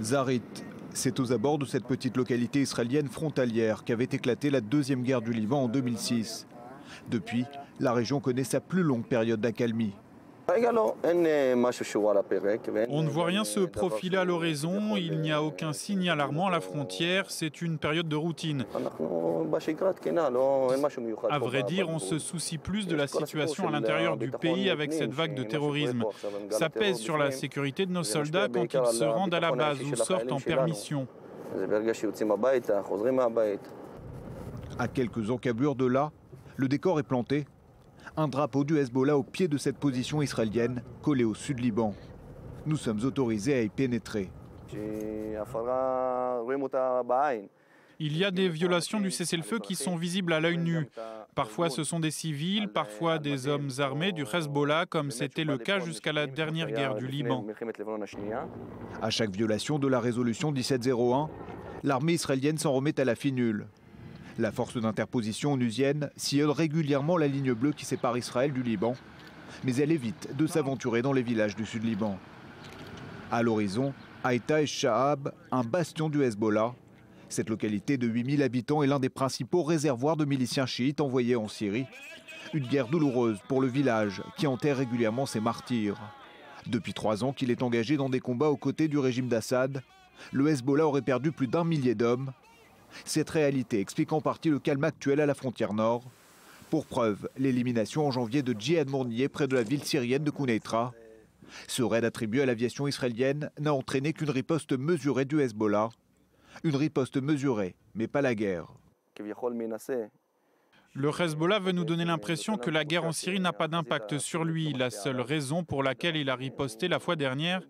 Zarit, c'est aux abords de cette petite localité israélienne frontalière qu'avait éclaté la deuxième guerre du Liban en 2006. Depuis, la région connaît sa plus longue période d'accalmie. On ne voit rien se profiler à l'horizon, il n'y a aucun signe alarmant à la frontière, c'est une période de routine. À vrai dire, on se soucie plus de la situation à l'intérieur du pays avec cette vague de terrorisme. Ça pèse sur la sécurité de nos soldats quand ils se rendent à la base ou sortent en permission. À quelques encablures de là, le décor est planté. Un drapeau du Hezbollah au pied de cette position israélienne, collé au sud Liban. Nous sommes autorisés à y pénétrer. Il y a des violations du cessez-le-feu qui sont visibles à l'œil nu. Parfois ce sont des civils, parfois des hommes armés du Hezbollah, comme c'était le cas jusqu'à la dernière guerre du Liban. À chaque violation de la résolution 1701, l'armée israélienne s'en remet à la finule. La force d'interposition onusienne sillonne régulièrement la ligne bleue qui sépare Israël du Liban, mais elle évite de s'aventurer dans les villages du sud Liban. À l'horizon, Haïta et Shahab, un bastion du Hezbollah. Cette localité de 8000 habitants est l'un des principaux réservoirs de miliciens chiites envoyés en Syrie. Une guerre douloureuse pour le village qui enterre régulièrement ses martyrs. Depuis 3 ans qu'il est engagé dans des combats aux côtés du régime d'Assad, le Hezbollah aurait perdu plus d'1 millier d'hommes. Cette réalité explique en partie le calme actuel à la frontière nord. Pour preuve, l'élimination en janvier de Djihad Mournier près de la ville syrienne de Kouneitra. Ce raid attribué à l'aviation israélienne n'a entraîné qu'une riposte mesurée du Hezbollah. Une riposte mesurée, mais pas la guerre. Le Hezbollah veut nous donner l'impression que la guerre en Syrie n'a pas d'impact sur lui. La seule raison pour laquelle il a riposté la fois dernière,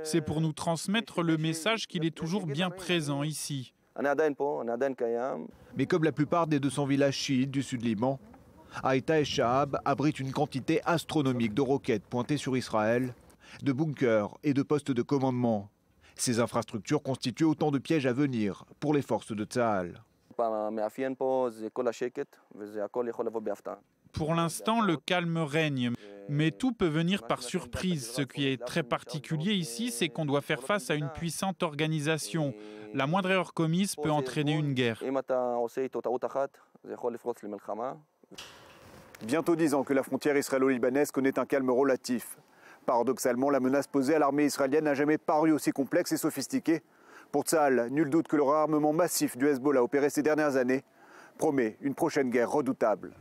c'est pour nous transmettre le message qu'il est toujours bien présent ici. Mais comme la plupart des 200 villages chiites du sud Liban, Haïta et Shahab abritent une quantité astronomique de roquettes pointées sur Israël, de bunkers et de postes de commandement. Ces infrastructures constituent autant de pièges à venir pour les forces de Tsahal. Pour l'instant, le calme règne, mais tout peut venir par surprise. Ce qui est très particulier ici, c'est qu'on doit faire face à une puissante organisation. La moindre erreur commise peut entraîner une guerre. Bientôt 10 ans que la frontière israélo-libanaise connaît un calme relatif. Paradoxalement, la menace posée à l'armée israélienne n'a jamais paru aussi complexe et sophistiquée. Pour Tsahal, nul doute que le réarmement massif du Hezbollah opéré ces dernières années promet une prochaine guerre redoutable.